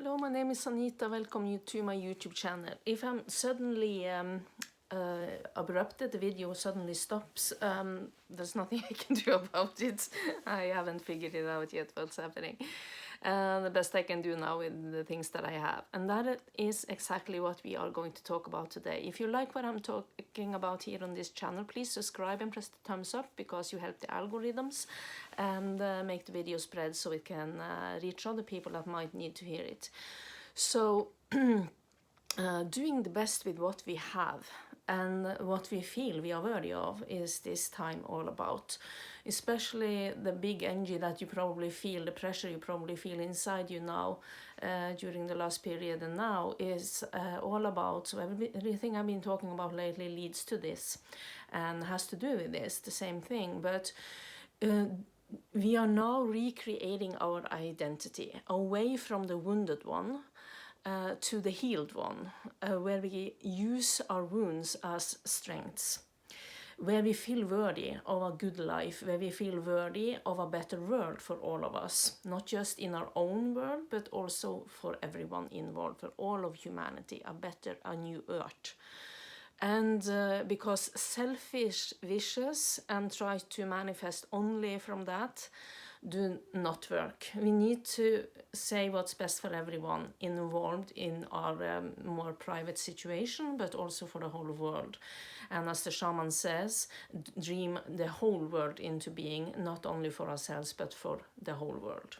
Hello, my name is Anita. Welcome you to my YouTube channel. If I'm suddenly abrupted, the video suddenly stops, there's nothing I can do about it. I haven't figured it out yet what's happening. The best I can do now with the things that I have. And that is exactly what we are going to talk about today. If you like what I'm talking about here on this channel, please subscribe and press the thumbs up because you help the algorithms and make the video spread so it can reach other people that might need to hear it. So doing the best with what we have and what we feel we are worthy of is this time all about. Especially the big energy that you probably feel, the pressure you probably feel inside you now during the last period and now is all about, so everything I've been talking about lately leads to this and has to do with this, the same thing. But we are now recreating our identity away from the wounded one to the healed one, where we use our wounds as strengths, where we feel worthy of a good life, where we feel worthy of a better world for all of us, not just in our own world, but also for everyone involved, for all of humanity, a new earth. And because selfish wishes and try to manifest only from that do not work. We need to say what's best for everyone involved in our more private situation, but also for the whole world. And as the shaman says, dream the whole world into being, not only for ourselves, but for the whole world.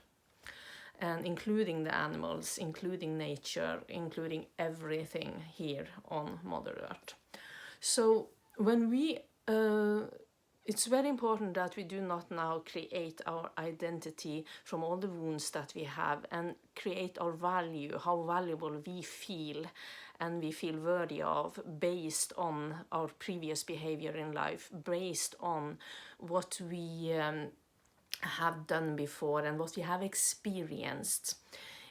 And including the animals, including nature, including everything here on Mother Earth. So when we it's very important that we do not now create our identity from all the wounds that we have and create our value, how valuable we feel and we feel worthy of based on our previous behavior in life, based on what we have done before and what we have experienced.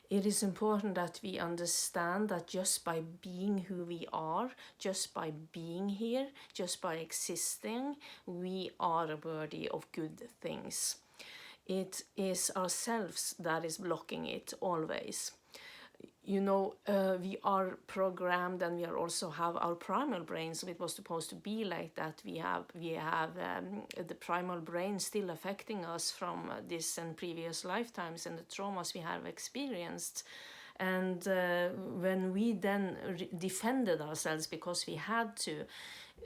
It is important that we understand that just by being who we are, just by being here, just by existing, we are worthy of good things. It is ourselves that is blocking it always. You know, we are programmed and we are also have our primal brain, so it was supposed to be like that. We have the primal brain still affecting us from this and previous lifetimes and the traumas we have experienced. And when we then defended ourselves because we had to,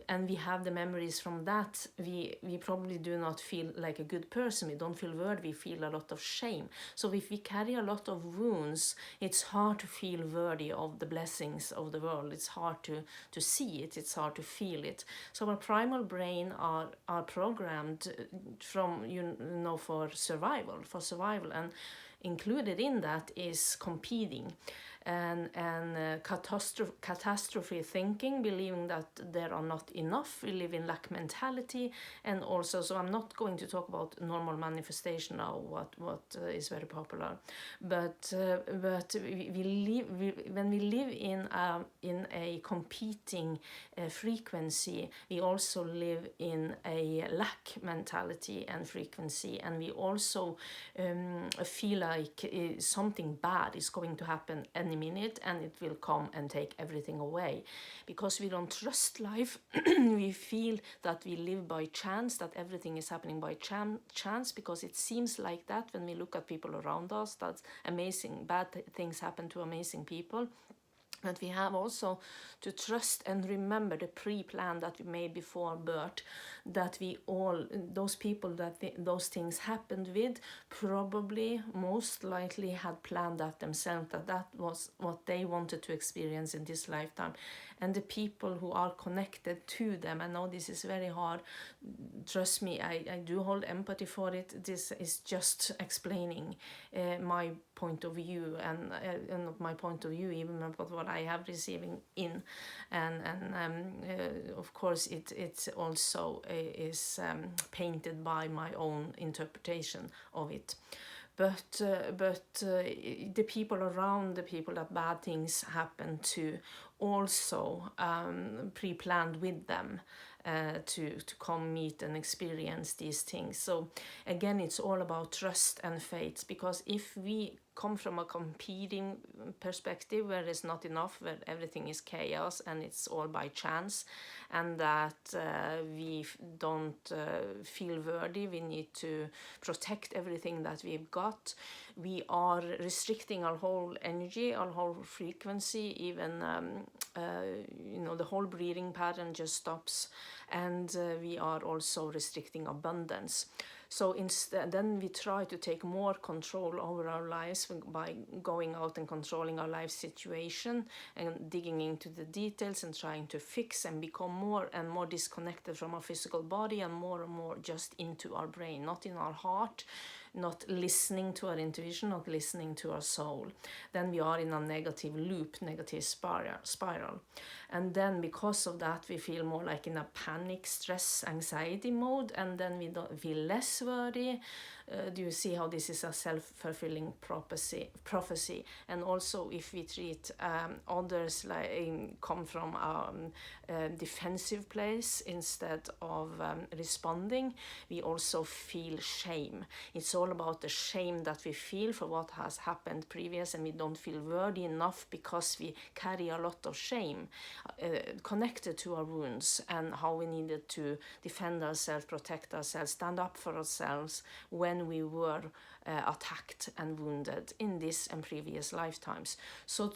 and we have the memories from that, we probably do not feel like a good person. We don't feel worthy, we feel a lot of shame. So if we carry a lot of wounds, it's hard to feel worthy of the blessings of the world. It's hard to see it, it's hard to feel it. So our primal brain are programmed from, for survival, and included in that is competing and catastrophe thinking, believing that there are not enough. We live in lack mentality, and also, so I'm not going to talk about normal manifestation now, what is very popular, but when we live in a competing frequency, we also live in a lack mentality and frequency, and we also feel like something bad is going to happen any minute and it will come and take everything away. Because we don't trust life, we feel that we live by chance, that everything is happening by chance, because it seems like that when we look at people around us, that amazing bad things happen to amazing people. But we have also to trust and remember the pre-plan that we made before birth, that we all, those people that those things happened with, probably most likely had planned that themselves, that was what they wanted to experience in this lifetime. And the people who are connected to them, I know this is very hard, trust me, I do hold empathy for it. This is just explaining my point of view, and not my point of view even, but what I have receiving in, and of course it also is painted by my own interpretation of it. But the people around, the people that bad things happen to, also pre-planned with them to come meet and experience these things. So again, it's all about trust and faith, because if we come from a competing perspective where there's not enough, where everything is chaos and it's all by chance, and that we don't feel worthy, we need to protect everything that we've got, we are restricting our whole energy, our whole frequency, even the whole breathing pattern just stops, and we are also restricting abundance. So instead, then we try to take more control over our lives by going out and controlling our life situation and digging into the details and trying to fix and become more and more disconnected from our physical body and more just into our brain, not in our heart, not listening to our intuition, not listening to our soul. Then we are in a negative loop, negative spiral. And then because of that, we feel more like in a panic, stress, anxiety mode, and then we don't feel less worthy. Do you see how this is a self-fulfilling prophecy? And also, if we treat others like come from a defensive place instead of responding, we also feel shame. It's all about the shame that we feel for what has happened previous, and we don't feel worthy enough because we carry a lot of shame connected to our wounds and how we needed to defend ourselves, protect ourselves, stand up for ourselves when we were attacked and wounded in this and previous lifetimes. So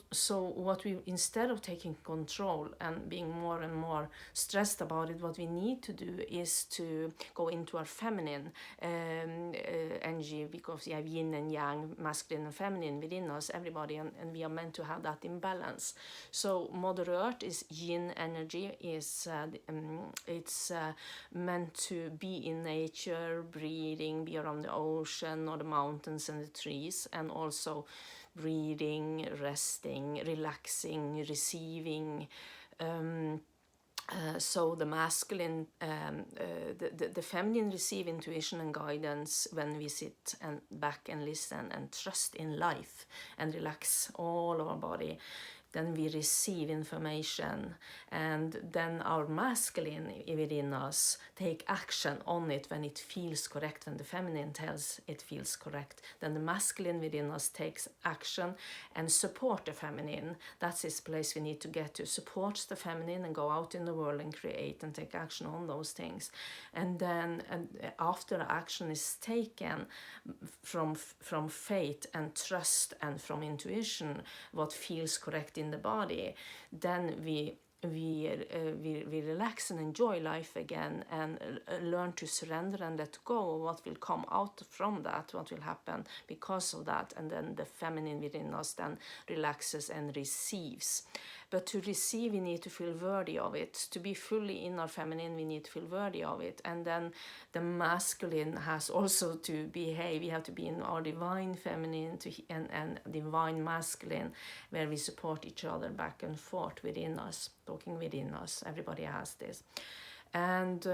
what we, instead of taking control and being more and more stressed about it, what we need to do is to go into our feminine energy, because we have yin and yang, masculine and feminine within us, everybody, and we are meant to have that in balance. So Mother Earth is yin energy, is it's meant to be in nature, breathing, be around the ocean or the mountains and the trees, and also breathing, resting, relaxing, receiving. So the masculine, the feminine receive intuition and guidance when we sit and back and listen and trust in life and relax all of our body. Then we receive information, and then our masculine within us take action on it when it feels correct, when the feminine tells it feels correct. Then the masculine within us takes action and support the feminine. That's this place we need to get to, support the feminine and go out in the world and create and take action on those things. And then after action is taken from faith and trust and from intuition, what feels correct in the body, then we relax and enjoy life again, and learn to surrender and let go of what will come out from that, what will happen because of that. And then the feminine within us then relaxes and receives. But to receive, we need to feel worthy of it. To be fully in our feminine, we need to feel worthy of it. And then the masculine has also to behave. We have to be in our divine feminine and divine masculine, where we support each other back and forth within us, talking within us. Everybody has this. And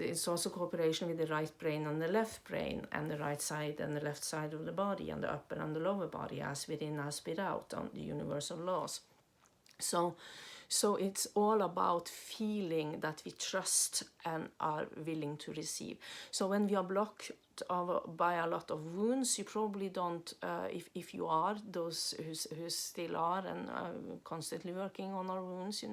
it's also cooperation with the right brain and the left brain, and the right side and the left side of the body, and the upper and the lower body, as within, as without, on the universal laws. So it's all about feeling that we trust and are willing to receive. So when we are blocked by a lot of wounds, you probably don't, if you are those who still are and constantly working on our wounds,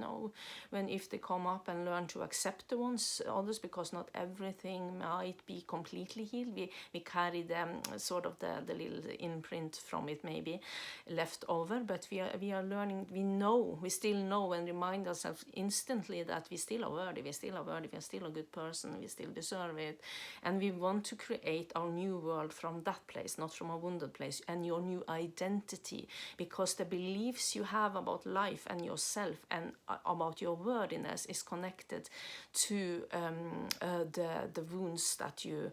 if they come up and learn to accept the ones, others, because not everything might be completely healed. We carry them, sort of the little imprint from it maybe left over, but we are learning, we still know and remind ourselves instantly that we still are worthy, we are still a good person, we still deserve it, and we want to create our new world from that place, not from a wounded place, and your new identity, because the beliefs you have about life and yourself and about your worthiness is connected to the wounds that you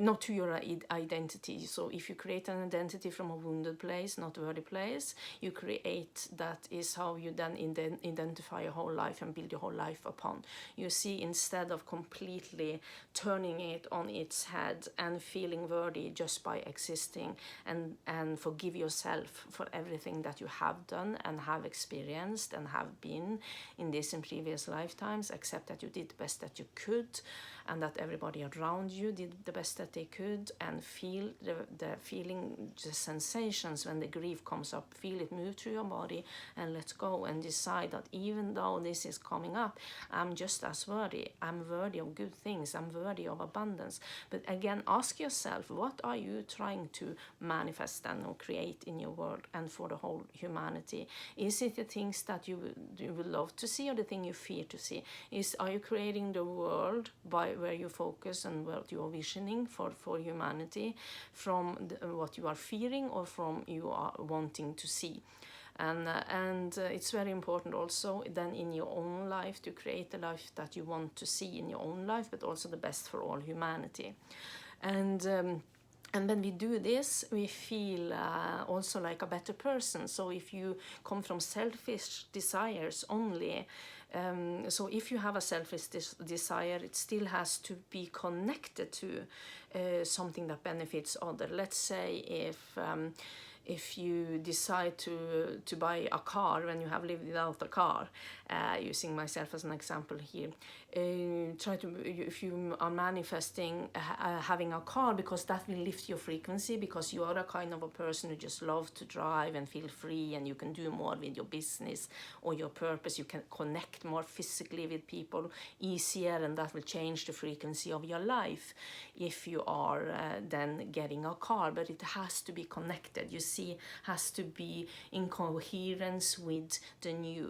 not to your identity. So if you create an identity from a wounded place, not worthy place, you create, that is how you then identify your whole life and build your whole life upon. You see, instead of completely turning it on its head and feeling worthy just by existing, and forgive yourself for everything that you have done and have experienced and have been in this and previous lifetimes. Accept that you did the best that you could, and that everybody around you did the best that they could, and feel the feeling, the sensations when the grief comes up. Feel it move through your body, and let go, and decide that even though this is coming up, I'm just as worthy. I'm worthy of good things. I'm worthy of abundance. But again, ask yourself, what are you trying to manifest and or create in your world and for the whole humanity? Is it the things that you would love to see, or the thing you fear to see? Are you creating the world by where you focus and what you are visioning for humanity from what you are fearing, or from you are wanting to see? And it's very important also then in your own life to create the life that you want to see in your own life, but also the best for all humanity. And when we do this, we feel also like a better person. So if you come from selfish desires only, so if you have a selfish desire, it still has to be connected to something that benefits others. Let's say if you decide to buy a car when you have lived without a car, using myself as an example here, if you are manifesting having a car, because that will lift your frequency, because you are a kind of a person who just loves to drive and feel free, and you can do more with your business or your purpose. You can connect more physically with people easier, and that will change the frequency of your life if you are then getting a car. But it has to be connected, you see, has to be in coherence with the new